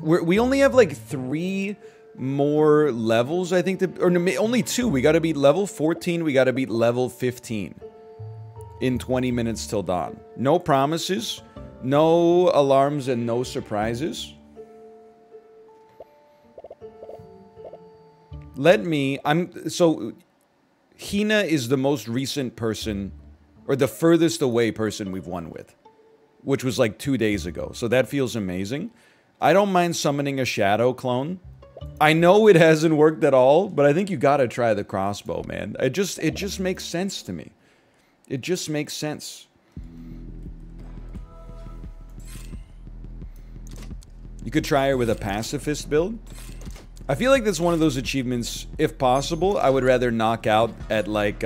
we only have like 3 more levels, I think, or no, only 2. We gotta beat level 14, we gotta beat level 15 in 20 minutes till dawn. No promises, no alarms, and no surprises. So Hina is the most recent person, or the furthest away person we've won with, which was like 2 days ago. So that feels amazing. I don't mind summoning a shadow clone. I know it hasn't worked at all, but I think you gotta try the crossbow, man. It just makes sense to me. It just makes sense. You could try her with a pacifist build. I feel like that's one of those achievements, if possible, I would rather knock out at like,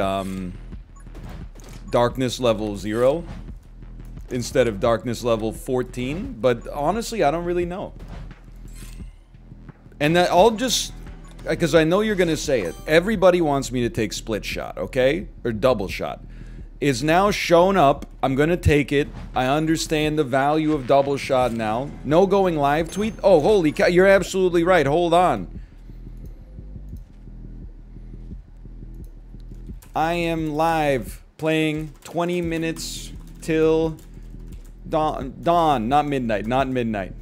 darkness level 0 instead of darkness level 14, but honestly, I don't really know. And that I'll just, because I know you're gonna say it, everybody wants me to take split shot, okay? Or double shot. It's now shown up, I'm gonna take it, I understand the value of double shot now. No going live tweet? Oh, holy cow, you're absolutely right, hold on. I am live, playing 20 minutes till dawn, not midnight, not midnight.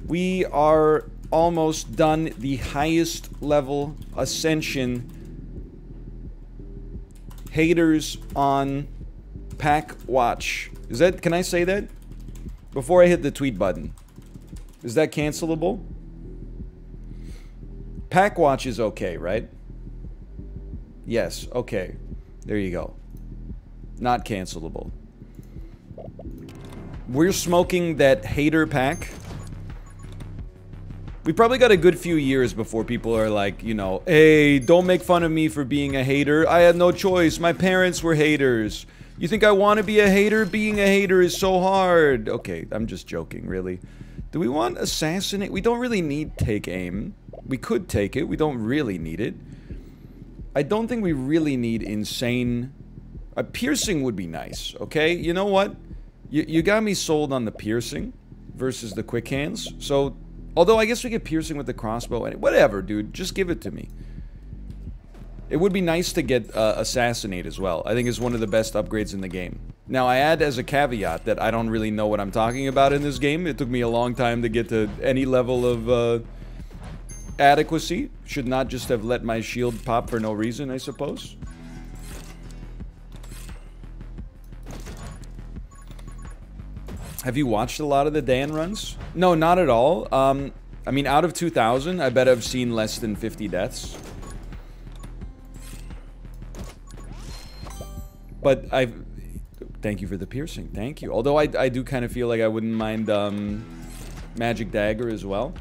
We are almost done the highest level ascension. Haters on Pack Watch. Is that, can I say that? Before I hit the tweet button. Is that cancelable? Pack Watch is okay, right? Yes, okay. There you go. Not cancelable. We're smoking that hater pack. We probably got a good few years before people are like, you know, hey, don't make fun of me for being a hater. I had no choice. My parents were haters. You think I want to be a hater? Being a hater is so hard. Okay, I'm just joking, really. Do we want assassinate? We don't really need take aim. We could take it. We don't really need it. I don't think we really need insane... piercing would be nice, okay? You know what? You got me sold on the piercing versus the quick hands. So, although I guess we get piercing with the crossbow. And whatever, dude. Just give it to me. It would be nice to get assassinate as well. I think it's one of the best upgrades in the game. Now, I add as a caveat that I don't really know what I'm talking about in this game. It took me a long time to get to any level of adequacy. Should not just have let my shield pop for no reason, I suppose. Have you watched a lot of the Dan runs? No, not at all. I mean, out of 2,000, I bet I've seen less than 50 deaths. But thank you for the piercing. Thank you. Although I do kind of feel like I wouldn't mind Magic Dagger as well.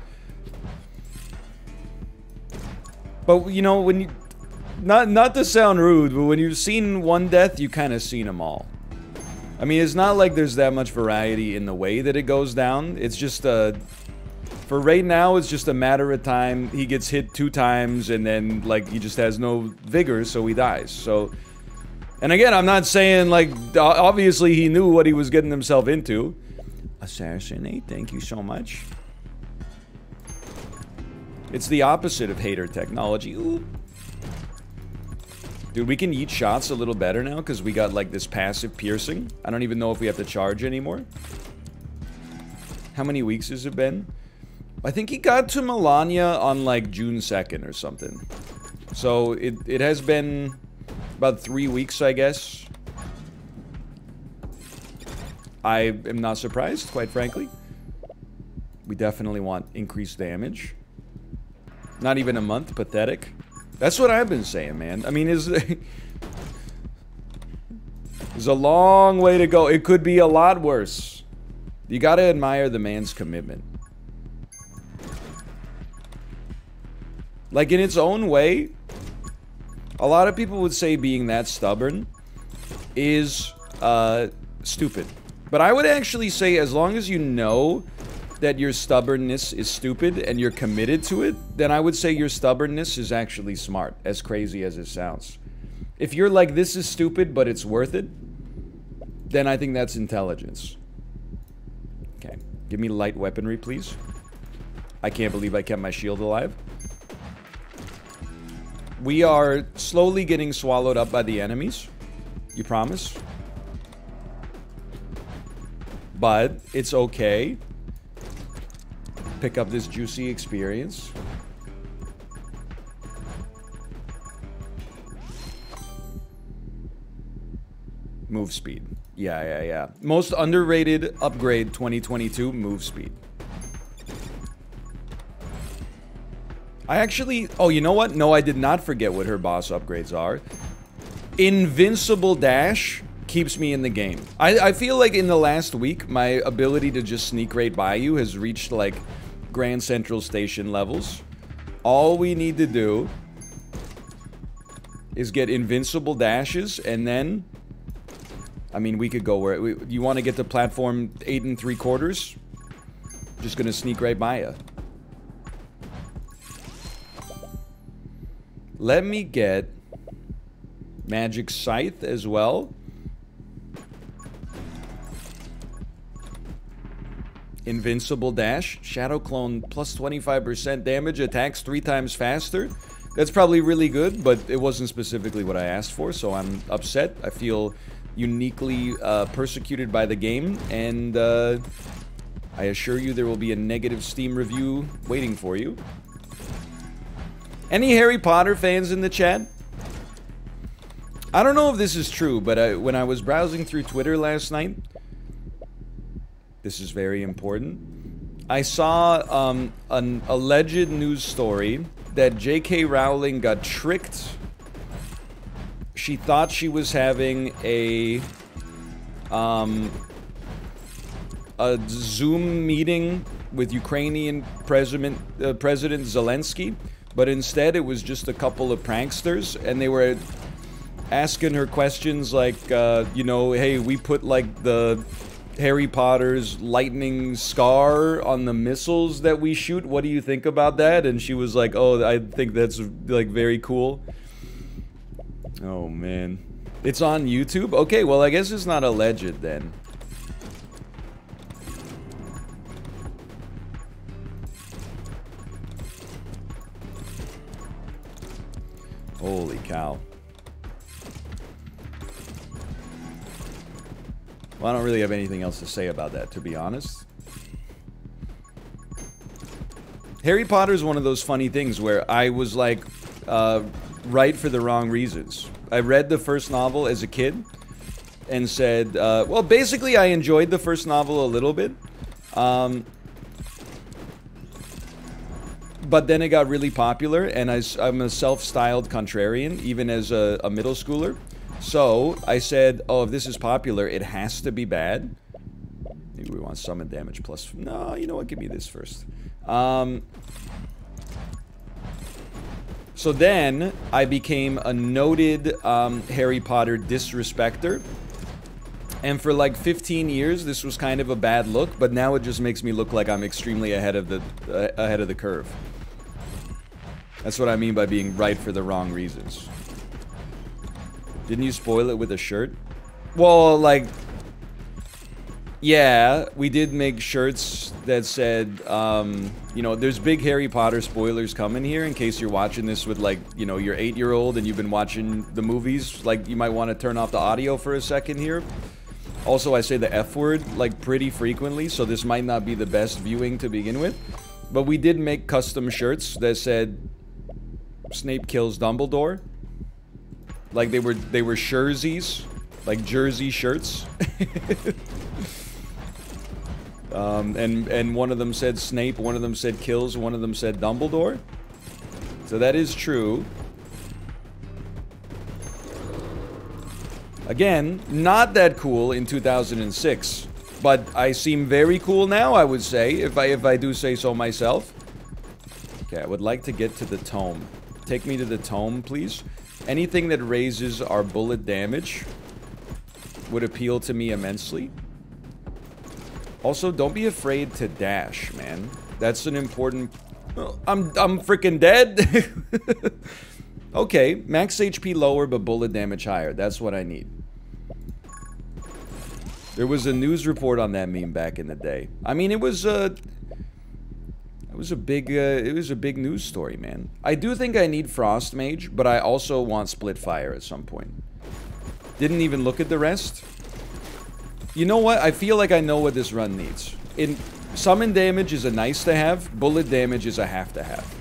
But, you know, when you... Not to sound rude, but when you've seen one death, you kind of seen them all. I mean, it's not like there's that much variety in the way that it goes down. It's just, for right now, it's just a matter of time. He gets hit 2 times, and then, like, he just has no vigor, so he dies. So, and again, I'm not saying, like, obviously he knew what he was getting himself into. Assassinate, thank you so much. It's the opposite of hater technology. Ooh. Dude, we can eat shots a little better now because we got, like, this passive piercing. I don't even know if we have to charge anymore. How many weeks has it been? I think he got to Melania on, like, June 2nd or something. So, it has been about 3 weeks, I guess. I am not surprised, quite frankly. We definitely want increased damage. Not even a month, pathetic. That's what I've been saying, man. I mean, there's a long way to go. It could be a lot worse. You gotta admire the man's commitment. Like, in its own way, a lot of people would say being that stubborn is, stupid. But I would actually say, as long as you know that your stubbornness is stupid and you're committed to it, then I would say your stubbornness is actually smart, as crazy as it sounds. If you're like, this is stupid, but it's worth it, then I think that's intelligence. Okay. Give me light weaponry, please. I can't believe I kept my shield alive. We are slowly getting swallowed up by the enemies. You promise? But it's okay. Pick up this juicy experience. Move speed. Yeah. Most underrated upgrade 2022, move speed. I actually... Oh, you know what? No, I did not forget what her boss upgrades are. Invincible dash keeps me in the game. I feel like in the last week, my ability to just sneak right by you has reached, like, Grand Central Station levels. All we need to do is get invincible dashes, and then... I mean, we could go where... You want to get to platform 8 3/4? Just gonna sneak right by you. Let me get Magic Scythe as well. Invincible Dash. Shadow Clone plus 25% damage. Attacks 3 times faster. That's probably really good, but it wasn't specifically what I asked for, so I'm upset. I feel uniquely persecuted by the game, and I assure you there will be a negative Steam review waiting for you. Any Harry Potter fans in the chat? I don't know if this is true, but when I was browsing through Twitter last night, this is very important, I saw an alleged news story that J.K. Rowling got tricked. She thought she was having a Zoom meeting with Ukrainian President Zelensky, but instead it was just a couple of pranksters, and they were asking her questions like, you know, hey, we put like the Harry Potter's lightning scar on the missiles that we shoot. What do you think about that? And she was like, oh, I think that's like very cool. Oh, man. It's on YouTube? Okay, well, I guess it's not alleged then. Holy cow. Well, I don't really have anything else to say about that, to be honest. Harry Potter is one of those funny things where I was like, right for the wrong reasons. I read the first novel as a kid and said, well, basically I enjoyed the first novel a little bit. But then it got really popular, and I'm a self-styled contrarian, even as a middle schooler. So I said, oh, if this is popular, it has to be bad. Maybe we want summon damage plus... No, you know what? Give me this first. So then, I became a noted Harry Potter disrespecter. And for like 15 years, this was kind of a bad look, but now it just makes me look like I'm extremely ahead of the curve. That's what I mean by being right for the wrong reasons. Didn't you spoil it with a shirt? Well, like... Yeah, we did make shirts that said, you know, there's big Harry Potter spoilers coming here in case you're watching this with, like, you know, your 8-year-old and you've been watching the movies. Like, you might want to turn off the audio for a second here. Also, I say the F word, like, pretty frequently, so this might not be the best viewing to begin with. But we did make custom shirts that said, Snape kills Dumbledore. Like, they were jerseys. Like, jersey shirts. And one of them said Snape, one of them said kills, one of them said Dumbledore. So that is true. Again, not that cool in 2006, but I seem very cool now, I would say, if I do say so myself. Okay, I would like to get to the tome. Take me to the tome, please. Anything that raises our bullet damage would appeal to me immensely. Also, don't be afraid to dash, man. That's an important... I'm freaking dead. Okay, max HP lower, but bullet damage higher. That's what I need. There was a news report on that meme back in the day. I mean, it was a big news story, man. I do think I need Frost Mage, but I also want Split Fire at some point. Didn't even look at the rest. You know what? I feel like I know what this run needs. Summon damage is a nice to have. Bullet damage is a have to have.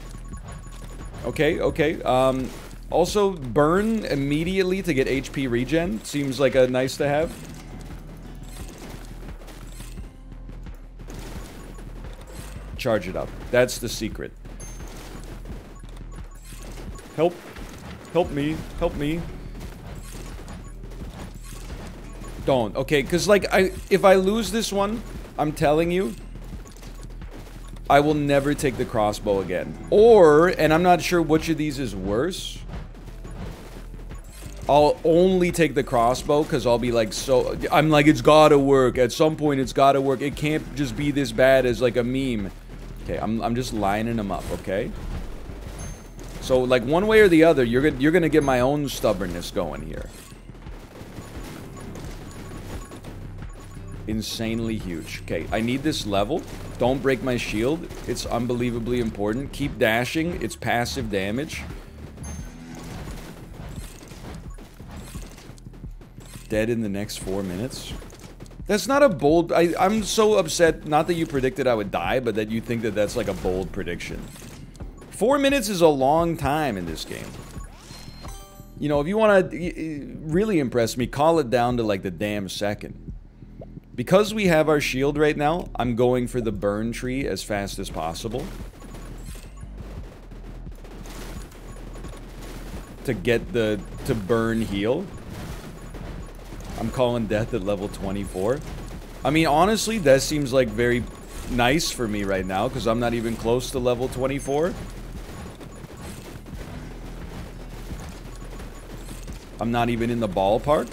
Okay, okay. Also, burn immediately to get HP regen. Seems like a nice to have. Charge it up. That's the secret. Help. Help me. Help me. Don't. Okay, because, like, if I lose this one, I'm telling you, I will never take the crossbow again. Or, and I'm not sure which of these is worse, I'll only take the crossbow because I'll be like, I'm like, it's gotta work. At some point, it's gotta work. It can't just be this bad as, like, a meme. Okay, I'm just lining them up, okay? So, like, one way or the other, you're gonna get my own stubbornness going here. Insanely huge. Okay, I need this level. Don't break my shield. It's unbelievably important. Keep dashing. It's passive damage. Dead in the next 4 minutes. That's not a bold... I'm so upset, not that you predicted I would die, but that you think that that's like a bold prediction. 4 minutes is a long time in this game. You know, if you want to really impress me, call it down to like the damn second. Because we have our shield right now, I'm going for the burn tree as fast as possible. To get to burn heal. I'm calling death at level 24. I mean, honestly, that seems like very nice for me right now, because I'm not even close to level 24. I'm not even in the ballpark.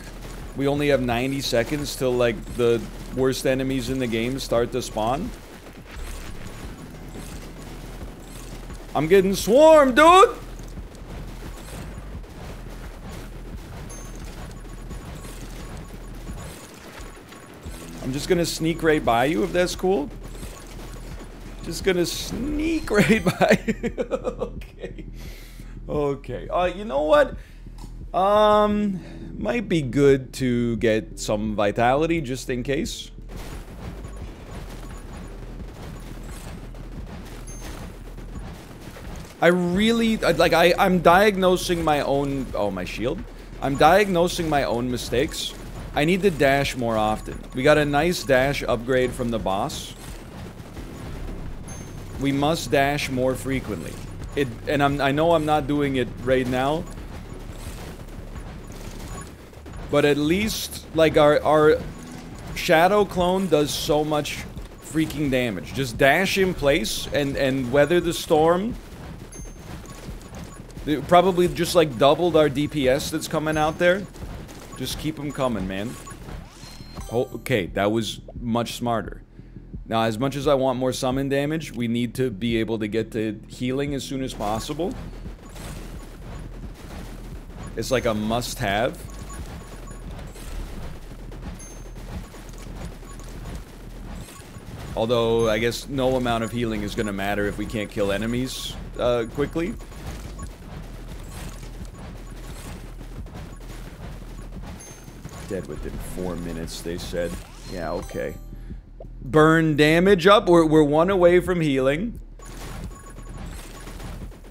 We only have 90 seconds till, like, the worst enemies in the game start to spawn. I'm getting swarmed, dude! I'm just gonna sneak right by you, if that's cool. Just gonna sneak right by you. Okay. Okay. You know what? Might be good to get some vitality just in case. I'm diagnosing my own... Oh, my shield. I'm diagnosing my own mistakes. I need to dash more often. We got a nice dash upgrade from the boss. We must dash more frequently. I know I'm not doing it right now. But at least, like, our shadow clone does so much freaking damage. Just dash in place and weather the storm. It probably just, like, doubled our DPS that's coming out there. Just keep them coming, man. Oh, okay, that was much smarter. Now, as much as I want more summon damage, we need to be able to get to healing as soon as possible. It's like a must-have. Although, I guess no amount of healing is going to matter if we can't kill enemies quickly. Dead within 4 minutes, they said. Yeah, okay. Burn damage up. We're one away from healing.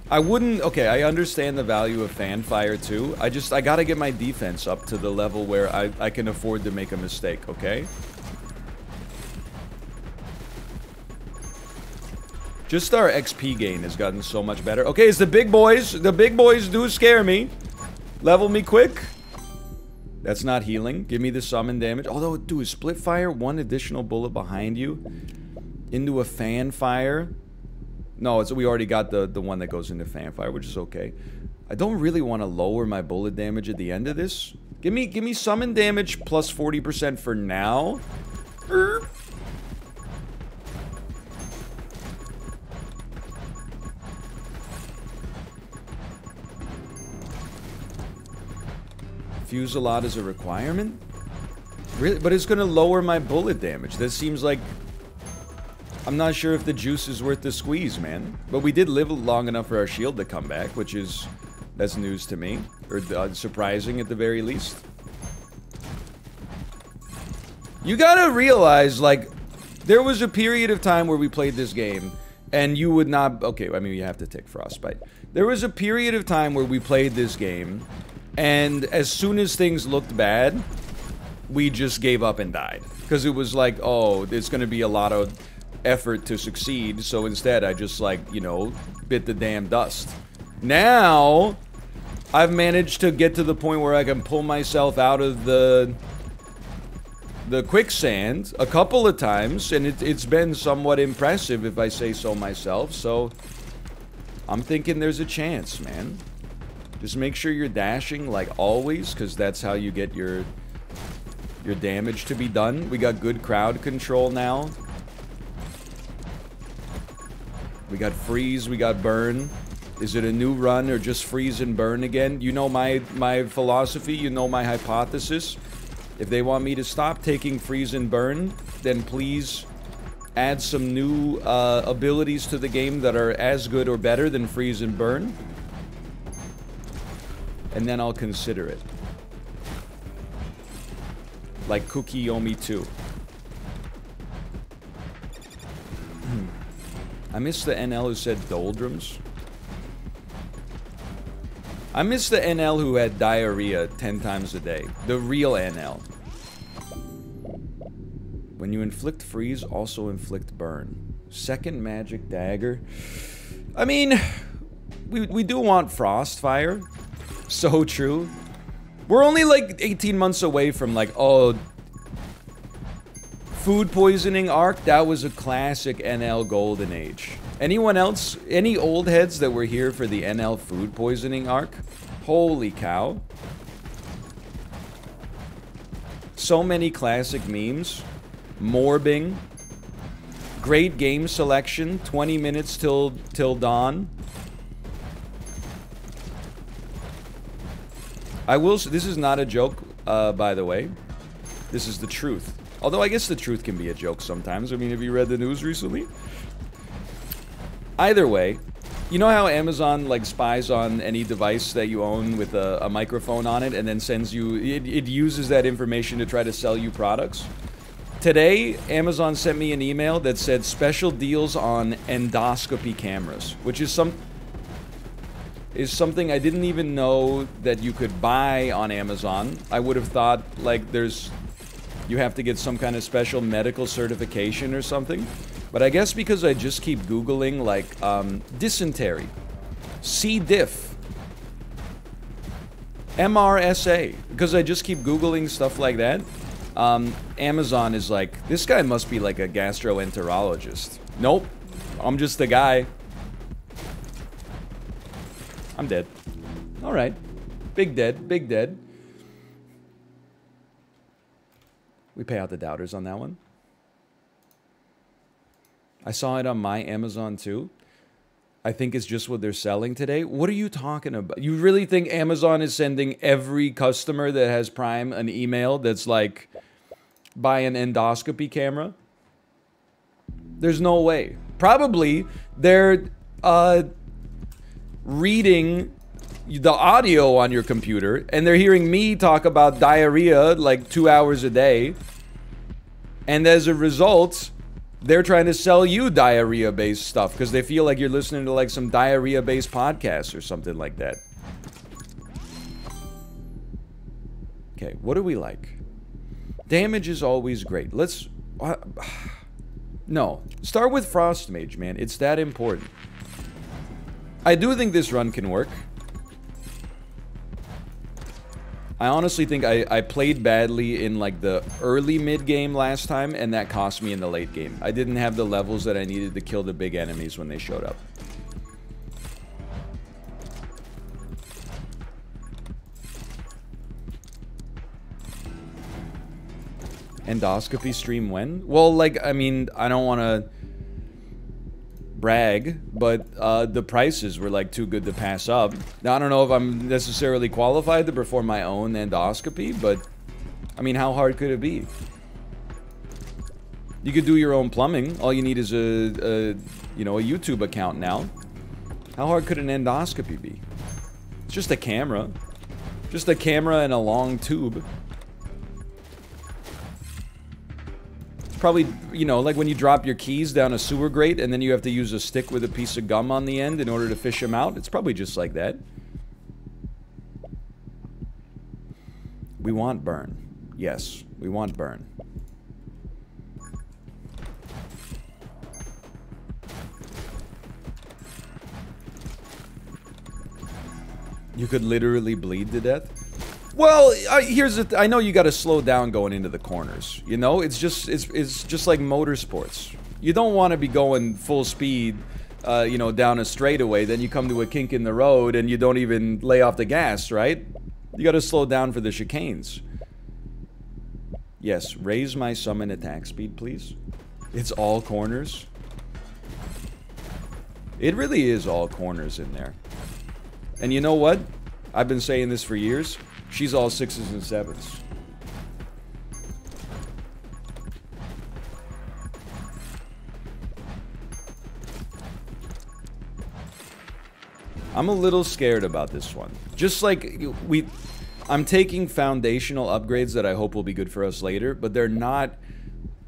I wouldn't... Okay, I understand the value of Fanfire too. I gotta get my defense up to the level where I can afford to make a mistake, okay? Just our XP gain has gotten so much better. Okay, it's the big boys. The big boys do scare me. Level me quick. That's not healing. Give me the summon damage. Although, dude, split fire, one additional bullet behind you. Into a fan fire. No, we already got the one that goes into fan fire, which is okay. I don't really want to lower my bullet damage at the end of this. Give me summon damage plus 40% for now. Fuse a lot is a requirement? Really? But it's gonna lower my bullet damage. That seems like... I'm not sure if the juice is worth the squeeze, man. But we did live long enough for our shield to come back, which is... That's news to me. Or surprising at the very least. You gotta realize, like... There was a period of time where we played this game, and you would not... Okay, I mean, you have to take Frostbite. There was a period of time where we played this game, and as soon as things looked bad, we just gave up and died. Because it was like, oh, it's gonna be a lot of effort to succeed, so instead I just, like, you know, bit the damn dust. Now, I've managed to get to the point where I can pull myself out of the quicksand a couple of times, and it's been somewhat impressive, if I say so myself, so I'm thinking there's a chance, man. Just make sure you're dashing, like always, because that's how you get your damage to be done. We got good crowd control now. We got freeze, we got burn. Is it a new run or just freeze and burn again? You know my philosophy, you know my hypothesis. If they want me to stop taking freeze and burn, then please add some new abilities to the game that are as good or better than freeze and burn. And then I'll consider it. Like Kukiyomi 2. I miss the NL who said doldrums. I miss the NL who had diarrhea 10 times a day. The real NL. When you inflict freeze, also inflict burn. Second magic dagger. I mean, we do want frost fire. So true. We're only like 18 months away from like, oh, food poisoning arc. That was a classic NL golden age. Anyone else? Any old heads that were here for the NL food poisoning arc? Holy cow. So many classic memes. Morbing. Great game selection. 20 minutes till dawn. I will say, this is not a joke, by the way. This is the truth. Although I guess the truth can be a joke sometimes. I mean, have you read the news recently? Either way, you know how Amazon like spies on any device that you own with a microphone on it and then sends you, it uses that information to try to sell you products? Today, Amazon sent me an email that said special deals on endoscopy cameras, which is something I didn't even know that you could buy on Amazon. I would have thought like you have to get some kind of special medical certification or something. But I guess because I just keep Googling, like, dysentery, C. diff, MRSA, because I just keep Googling stuff like that, Amazon is like, this guy must be like a gastroenterologist. Nope, I'm just the guy. I'm dead. Alright. Big dead, big dead. We pay out the doubters on that one. I saw it on my Amazon too. I think it's just what they're selling today. What are you talking about? You really think Amazon is sending every customer that has Prime an email that's like, buy an endoscopy camera? There's no way. Probably they're reading the audio on your computer and they're hearing me talk about diarrhea like 2 hours a day. And as a result, they're trying to sell you diarrhea-based stuff because they feel like you're listening to like some diarrhea-based podcast or something like that. Okay, what do we like? Damage is always great. Let's... no. Start with Frost Mage, man. It's that important. I do think this run can work. I honestly think I played badly in like the early mid game last time, and that cost me in the late game. I didn't have the levels that I needed to kill the big enemies when they showed up. Endoscopy stream when? Well, like, I mean, I don't want to brag, but the prices were like too good to pass up. Now, I don't know if I'm necessarily qualified to perform my own endoscopy, but I mean, how hard could it be? You could do your own plumbing. All you need is you know, a YouTube account now. How hard could an endoscopy be? It's just a camera. Just a camera and a long tube. It's probably, you know, like when you drop your keys down a sewer grate and then you have to use a stick with a piece of gum on the end in order to fish them out. It's probably just like that. We want burn. Yes, we want burn. You could literally bleed to death? Well, here's the I know you gotta slow down going into the corners. You know, it's just like motorsports. You don't want to be going full speed, you know, down a straightaway, then you come to a kink in the road and you don't even lay off the gas, right? You gotta slow down for the chicanes. Yes, raise my summon attack speed, please. It's all corners. It really is all corners in there. And you know what? I've been saying this for years. She's all 6s and 7s. I'm a little scared about this one. Just like I'm taking foundational upgrades that I hope will be good for us later, but they're not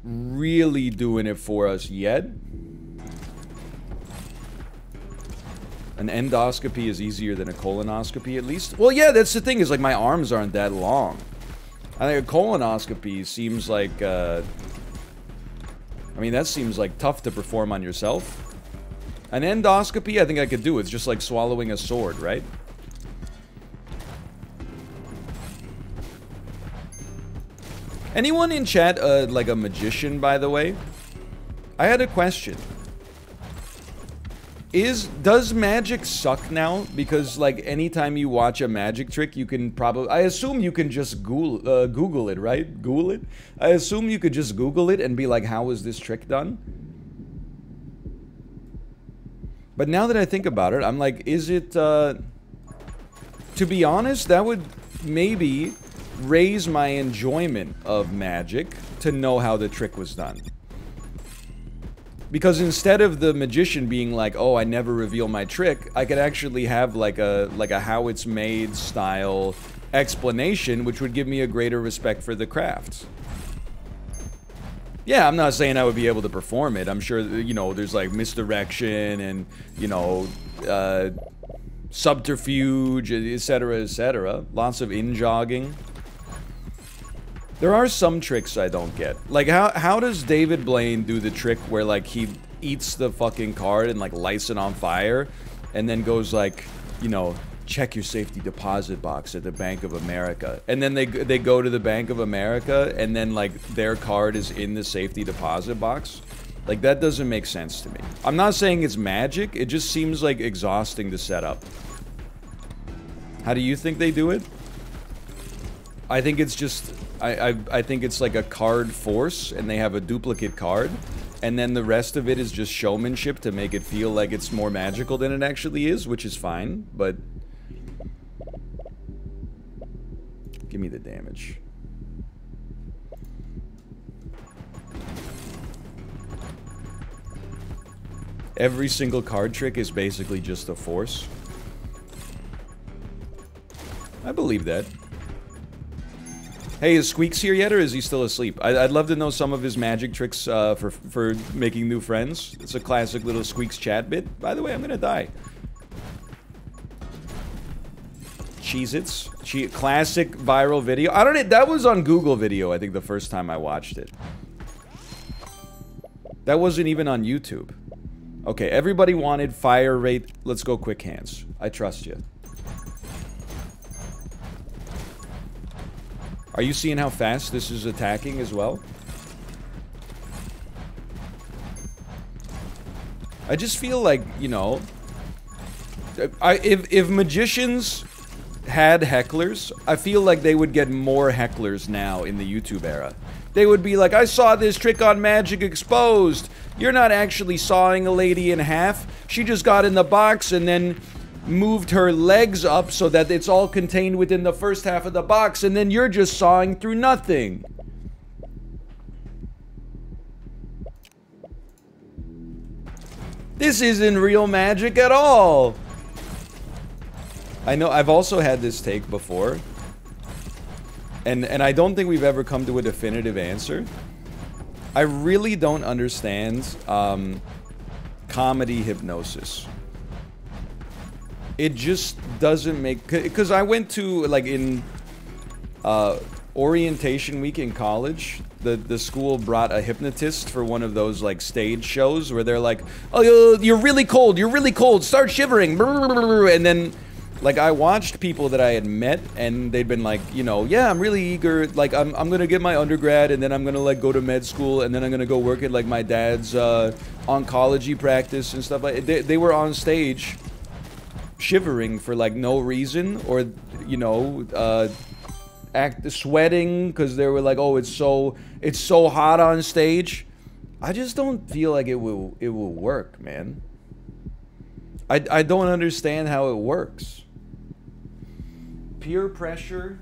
really doing it for us yet. An endoscopy is easier than a colonoscopy, at least. Well, yeah, that's the thing, is like my arms aren't that long. I think a colonoscopy seems like, I mean, that seems like tough to perform on yourself. An endoscopy, I think I could do. It's just like swallowing a sword, right? Anyone in chat, like a magician, by the way? I had a question. Does magic suck now? Because, like, anytime you watch a magic trick, you can probably... I assume you can just Google it, right? Google it? I assume you could just Google it and be like, how is this trick done? But now that I think about it, I'm like, is it, to be honest, that would maybe raise my enjoyment of magic to know how the trick was done. Because instead of the magician being like, oh, I never reveal my trick, I could actually have like a how it's made style explanation, which would give me a greater respect for the craft. Yeah, I'm not saying I would be able to perform it. I'm sure, you know, there's like misdirection and, you know, subterfuge, etc., etc. Lots of in-jogging. There are some tricks I don't get. Like, how does David Blaine do the trick where, like, he eats the fucking card and, like, lights it on fire, and then goes, like, you know, check your safety deposit box at the Bank of America. And then they go to the Bank of America, and then, like, their card is in the safety deposit box? Like, that doesn't make sense to me. I'm not saying it's magic, it just seems, like, exhausting to set up. How do you think they do it? I think it's just... I think it's like a card force, and they have a duplicate card, and then the rest of it is just showmanship to make it feel like it's more magical than it actually is, which is fine, but... Give me the damage. Every single card trick is basically just a force. I believe that. Hey, is Squeaks here yet, or is he still asleep? I'd love to know some of his magic tricks for making new friends. It's a classic little Squeaks chat bit. By the way, I'm gonna die. Cheez-Its. Classic viral video. I don't know, that was on Google Video, I think, the first time I watched it. That wasn't even on YouTube. Okay, everybody wanted fire rate. Let's go quick hands. I trust you. Are you seeing how fast this is attacking as well? I just feel like, you know, if magicians had hecklers, I feel like they would get more hecklers now in the YouTube era. They would be like, I saw this trick on Magic Exposed. You're not actually sawing a lady in half. She just got in the box and then moved her legs up so that it's all contained within the first half of the box, and then you're just sawing through nothing. This isn't real magic at all. I know I've also had this take before. And I don't think we've ever come to a definitive answer. I really don't understand comedy hypnosis. It just doesn't make... Because I went to, like, in orientation week in college, the school brought a hypnotist for one of those, like, stage shows where they're like, oh, you're really cold, start shivering, and then... Like, I watched people that I had met, and they'd been like, you know, yeah, I'm really eager, like, I'm gonna get my undergrad, and then I'm gonna, like, go to med school, and then I'm gonna go work at, like, my dad's, oncology practice and stuff like that. They were on stage shivering for, like, no reason, or, you know, sweating, because they were like, oh, it's so hot on stage. I just don't feel like it will work, man. I don't understand how it works. Peer pressure,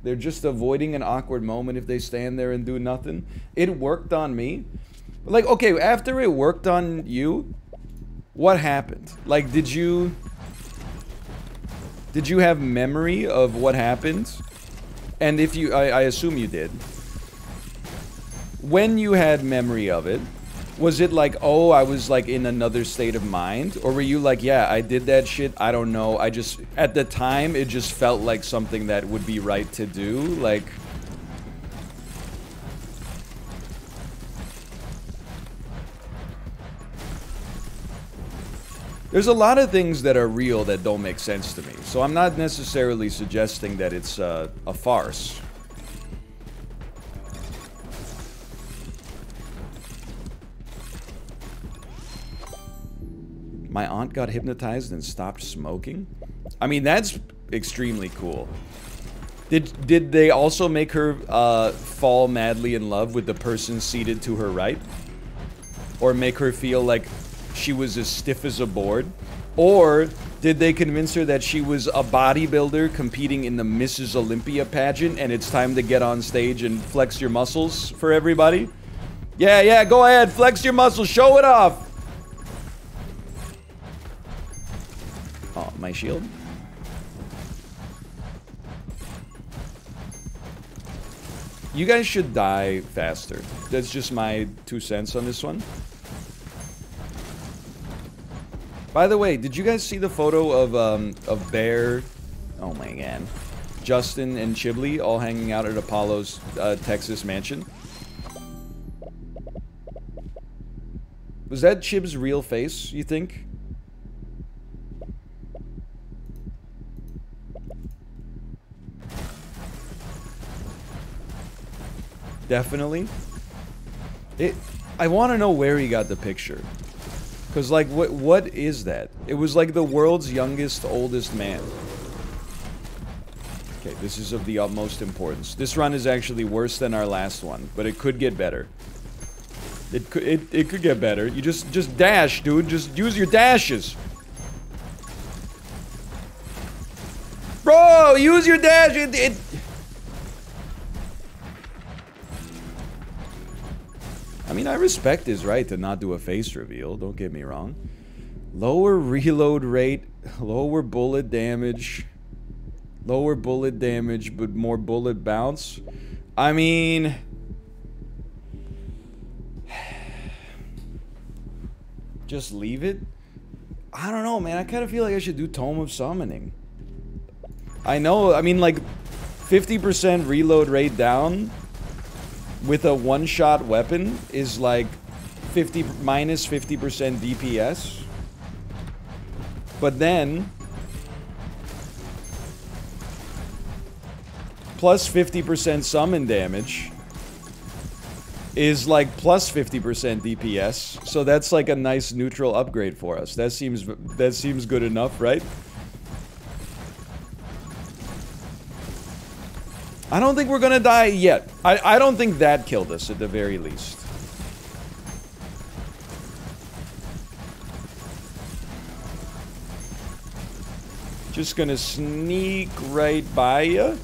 they're just avoiding an awkward moment if they stand there and do nothing. It worked on me. Like, okay, after it worked on you, what happened? Like, did you have memory of what happened? And if you, I assume you did. When you had memory of it, was it like, oh, I was like in another state of mind? Or were you like, yeah, I did that shit, I don't know, I just, at the time, it just felt like something that would be right to do? Like... There's a lot of things that are real that don't make sense to me. So I'm not necessarily suggesting that it's a farce. My aunt got hypnotized and stopped smoking? I mean, that's extremely cool. Did they also make her fall madly in love with the person seated to her right? Or make her feel like she was as stiff as a board? Or did they convince her that she was a bodybuilder competing in the Mrs. Olympia pageant and it's time to get on stage and flex your muscles for everybody? Yeah, go ahead, flex your muscles, show it off! Oh, my shield? You guys should die faster. That's just my 2 cents on this one. By the way, did you guys see the photo of Bear, oh my god, Justin and Chiblee all hanging out at Apollo's Texas mansion? Was that Chib's real face, you think? Definitely. I want to know where he got the picture. Because, like, what is that? It was like the world's youngest, oldest man. Okay, this is of the utmost importance. This run is actually worse than our last one, but it could get better. It could get better. You just dash, dude. Just use your dashes. Bro, use your dash. I mean, I respect his right to not do a face reveal, don't get me wrong. Lower reload rate, lower bullet damage, but more bullet bounce. I mean... just leave it? I don't know, man. I kind of feel like I should do Tome of Summoning. I know, I mean, like, 50% reload rate down with a one-shot weapon is like minus 50% DPS. But then plus 50% summon damage is like plus 50% DPS. So that's like a nice neutral upgrade for us. That seems good enough, right? I don't think we're gonna die yet. I don't think that killed us at the very least. Just gonna sneak right by you.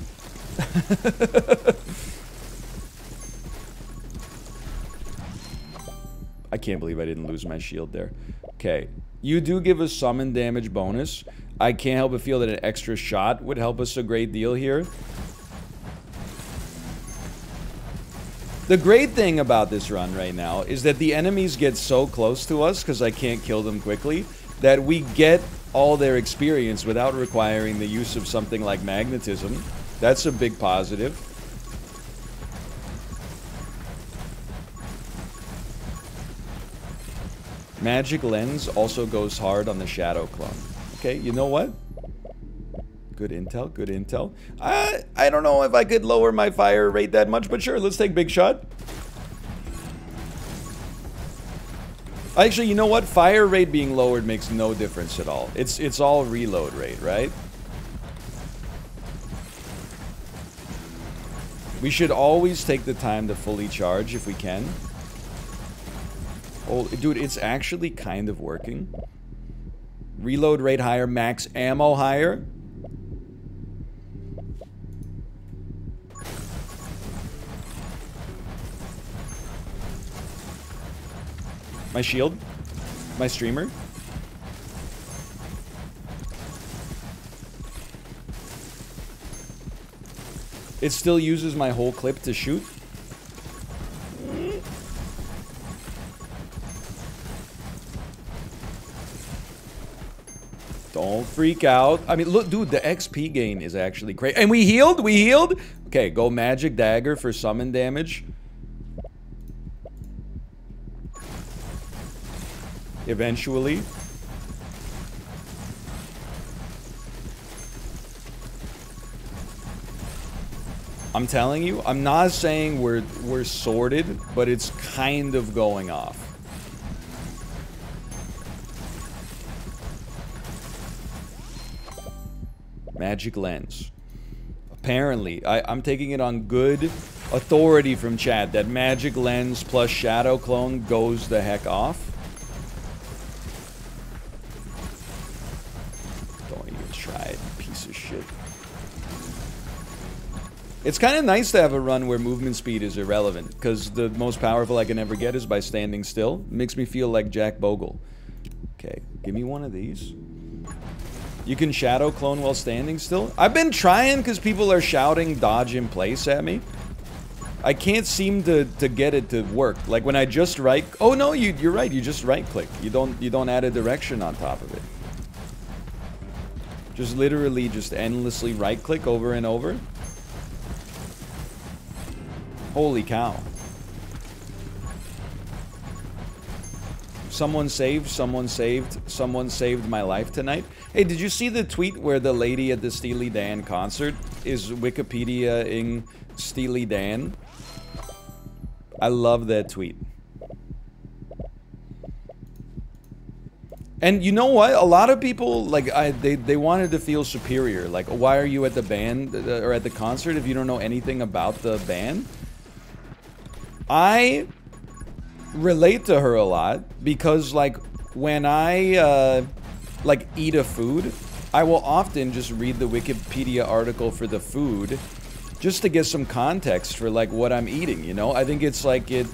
I can't believe I didn't lose my shield there. Okay. You do give us summon damage bonus. I can't help but feel that an extra shot would help us a great deal here. The great thing about this run right now is that the enemies get so close to us, because I can't kill them quickly, that we get all their experience without requiring the use of something like magnetism. That's a big positive. Magic Lens also goes hard on the Shadow Clone. Okay, you know what? Good intel, good intel. I don't know if I could lower my fire rate that much, but sure, let's take big shot. Actually, you know what? Fire rate being lowered makes no difference at all. It's all reload rate, right? We should always take the time to fully charge if we can. Oh, dude, it's actually kind of working. Reload rate higher, max ammo higher. My shield. My streamer. It still uses my whole clip to shoot. Don't freak out. I mean, look, dude, the XP gain is actually great. And we healed? We healed? Okay, go Magic Dagger for summon damage. Eventually. I'm telling you, I'm not saying we're sorted, but it's kind of going off. Magic Lens. Apparently, I'm taking it on good authority from chat that Magic Lens plus Shadow Clone goes the heck off. Don't even try it, piece of shit. It's kind of nice to have a run where movement speed is irrelevant, because the most powerful I can ever get is by standing still. It makes me feel like Jack Bogle. Okay, give me one of these. You can Shadow Clone while standing still? I've been trying because people are shouting dodge in place at me. I can't seem to get it to work. Like when I just right... Oh no, you're right, you just right click. You don't add a direction on top of it. Just literally just endlessly right click over and over. Holy cow. Someone saved my life tonight. Hey, did you see the tweet where the lady at the Steely Dan concert is Wikipedia-ing Steely Dan? I love that tweet. And you know what? A lot of people, like, they wanted to feel superior. Like, why are you at the band, or at the concert if you don't know anything about the band? I relate to her a lot because, like, when I like eat a food, I will often just read the Wikipedia article for the food just to get some context for like what I'm eating, you know? I think it's like it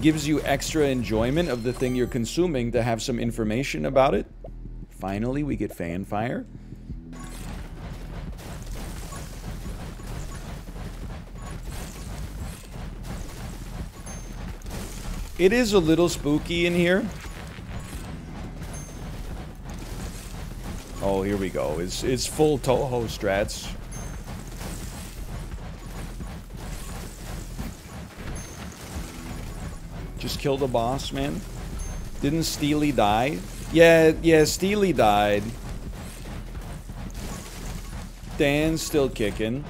gives you extra enjoyment of the thing you're consuming to have some information about it. Finally, we get fanfire. It is a little spooky in here. Oh, here we go. It's full Toho strats. Just killed a boss, man. Didn't Steely die? Yeah, Steely died. Dan's still kicking.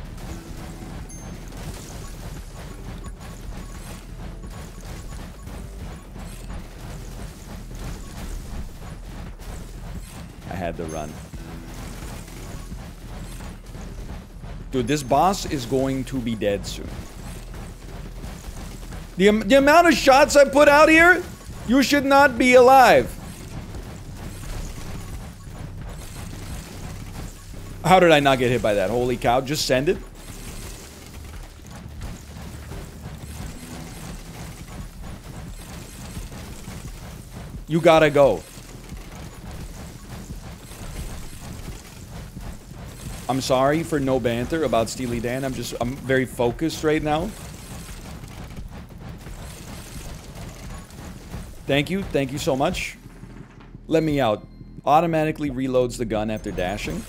I had to run. Dude, this boss is going to be dead soon. The amount of shots I put out here, you should not be alive. How did I not get hit by that? Holy cow. Just send it. You gotta go. I'm sorry for no banter about Steely Dan. I'm very focused right now. Thank you. Thank you so much. Let me out. Automatically reloads the gun after dashing.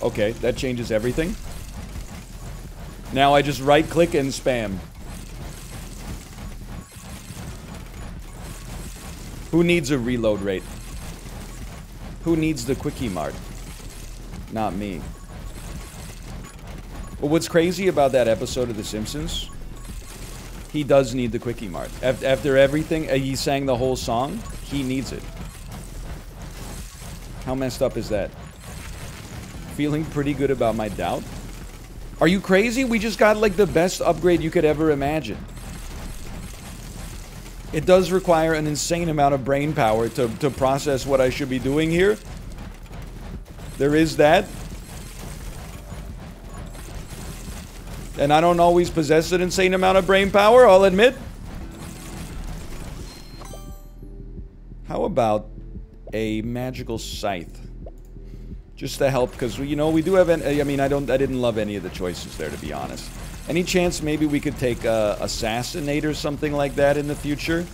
Okay, that changes everything. Now I just right click and spam. Who needs a reload rate? Who needs the quickie mart? Not me. Well, what's crazy about that episode of The Simpsons? He does need the quickie mart. After everything, he sang the whole song. He needs it. How messed up is that? Feeling pretty good about my doubt? Are you crazy? We just got like the best upgrade you could ever imagine. It does require an insane amount of brain power to process what I should be doing here. There is that. And I don't always possess an insane amount of brain power, I'll admit. How about a magical scythe? Just to help, because, you know, we do have an... I mean, I didn't love any of the choices there, to be honest. Any chance maybe we could take Assassinate or something like that in the future?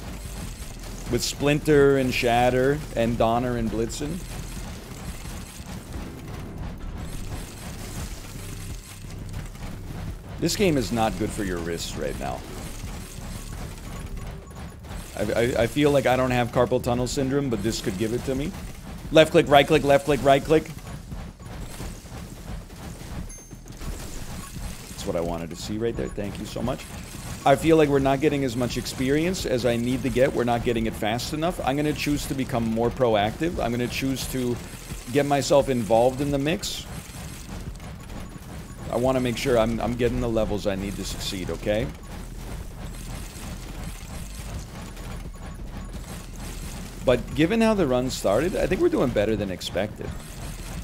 With Splinter and Shatter and Donner and Blitzen? This game is not good for your wrists right now. I feel like I don't have carpal tunnel syndrome, but this could give it to me. Left click, right click, left click, right click. That's what I wanted to see right there. Thank you so much. I feel like we're not getting as much experience as I need to get. We're not getting it fast enough. I'm going to choose to become more proactive. I'm going to choose to get myself involved in the mix. I want to make sure I'm getting the levels I need to succeed, okay? But given how the run started, I think we're doing better than expected.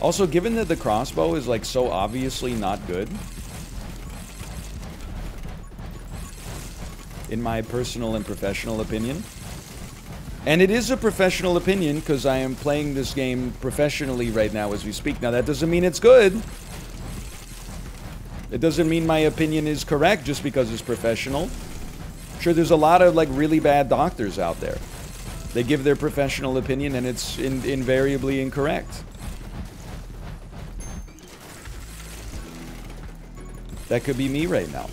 Also, given that the crossbow is like so obviously not good, in my personal and professional opinion, and it is a professional opinion because I am playing this game professionally right now as we speak. Now, that doesn't mean it's good. It doesn't mean my opinion is correct just because it's professional. Sure, there's a lot of like really bad doctors out there. They give their professional opinion and it's invariably incorrect. That could be me right now.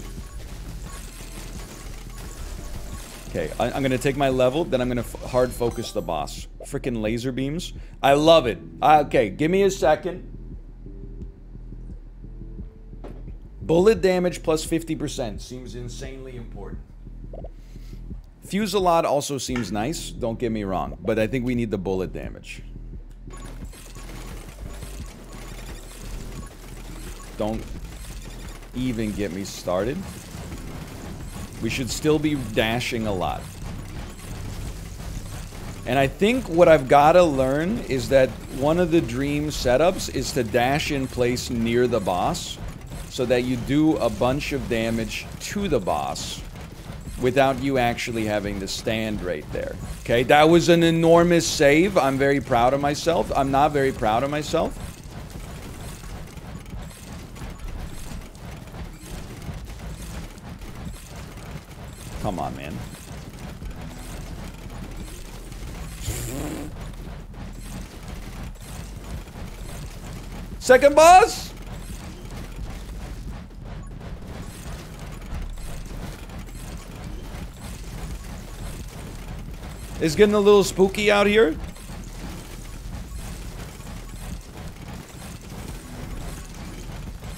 Okay, I'm going to take my level, then I'm going to hard focus the boss. Frickin' laser beams. I love it. Okay, give me a second. Bullet damage plus 50% seems insanely important. Fuse-a-lot also seems nice, don't get me wrong, but I think we need the bullet damage. Don't even get me started. We should still be dashing a lot. And I think what I've got to learn is that one of the dream setups is to dash in place near the boss so that you do a bunch of damage to the boss without you actually having to stand right there. Okay, that was an enormous save. I'm very proud of myself. I'm not very proud of myself. Come on, man. Second boss? It's getting a little spooky out here.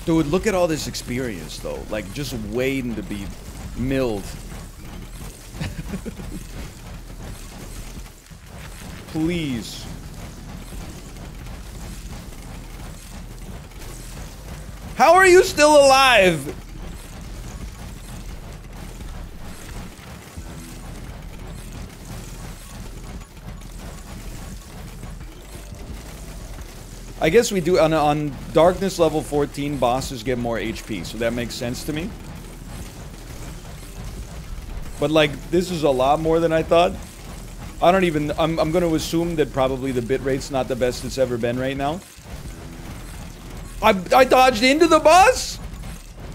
Dude, look at all this experience, though. Like, just waiting to be milled. Please. How are you still alive? I guess we do, on darkness level 14, bosses get more HP, so that makes sense to me. But like, this is a lot more than I thought. I don't even, I'm going to assume that probably the bitrate's not the best it's ever been right now. I dodged into the boss?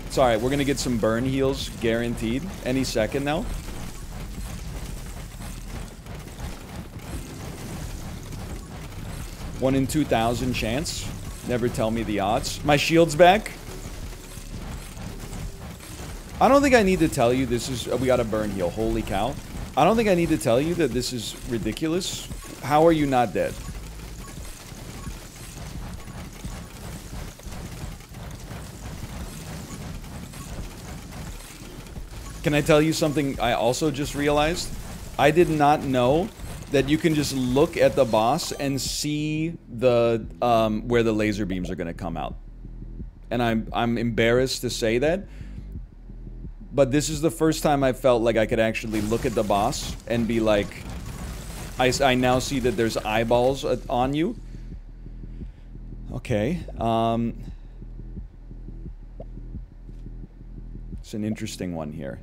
It's alright, we're going to get some burn heals, guaranteed, any second now. One in 2,000 chance. Never tell me the odds. My shield's back. I don't think I need to tell you this is... we got a burn heal. Holy cow. I don't think I need to tell you that this is ridiculous. How are you not dead? Can I tell you something I also just realized? I did not know that you can just look at the boss and see the where the laser beams are going to come out. And I'm embarrassed to say that, but this is the first time I felt like I could actually look at the boss and be like, I now see that there's eyeballs on you. Okay. It's an interesting one here.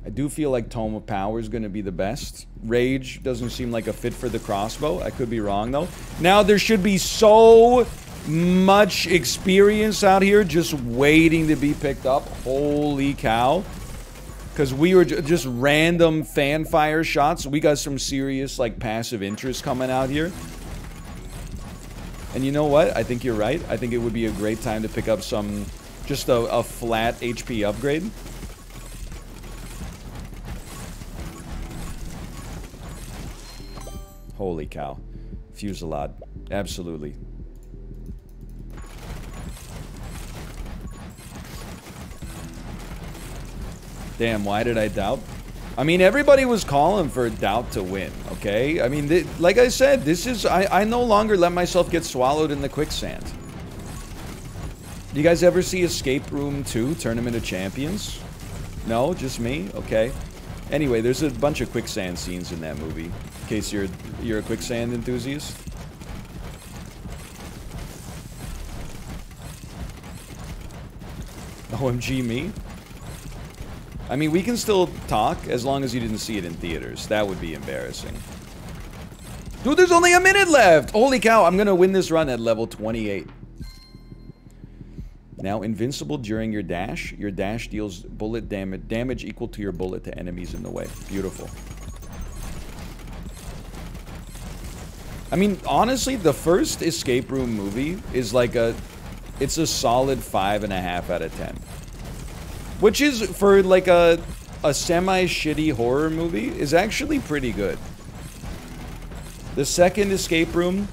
I do feel like Tome of Power is going to be the best. Rage doesn't seem like a fit for the crossbow. I could be wrong, though. Now, there should be so much experience out here just waiting to be picked up. Holy cow. Because we were just random fanfire shots. We got some serious, like, passive interest coming out here. And you know what? I think you're right. I think it would be a great time to pick up some... just a flat HP upgrade. Holy cow. Fusillade. Absolutely. Damn, why did I doubt? I mean, everybody was calling for doubt to win, okay? I mean, like I said, this is... I no longer let myself get swallowed in the quicksand. Do you guys ever see Escape Room 2, Tournament of Champions? No? Just me? Okay. Anyway, there's a bunch of quicksand scenes in that movie. In case you're a quicksand enthusiast. OMG me? I mean, we can still talk as long as you didn't see it in theaters. That would be embarrassing. Dude, there's only a minute left! Holy cow, I'm gonna win this run at level 28. Now, invincible during your dash. Your dash deals bullet damage equal to your bullet to enemies in the way. Beautiful. I mean, honestly, the first Escape Room movie is like it's a solid 5.5 out of 10. Which is, for like a semi-shitty horror movie, is actually pretty good. The second Escape Room...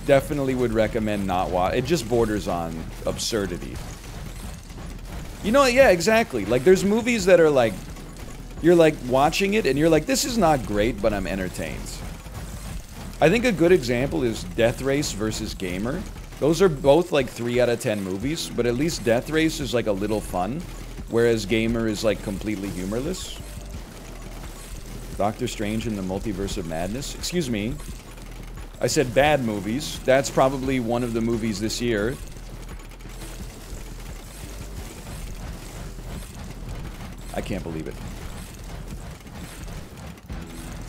definitely would recommend not watch. It just borders on absurdity. You know, yeah, exactly. Like, there's movies that are like, you're like watching it and you're like, this is not great, but I'm entertained. I think a good example is Death Race versus Gamer. Those are both like 3 out of 10 movies, but at least Death Race is like a little fun, whereas Gamer is like completely humorless. Doctor Strange in the Multiverse of Madness. Excuse me. I said bad movies. That's probably one of the movies this year. I can't believe it.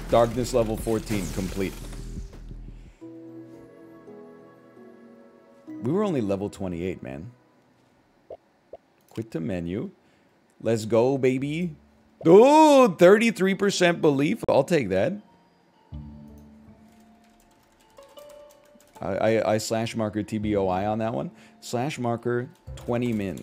Darkness level 14, complete. We were only level 28, man. Quit to menu. Let's go, baby. Dude, 33% belief. I'll take that. I slash marker TBOI on that one. Slash marker 20 min.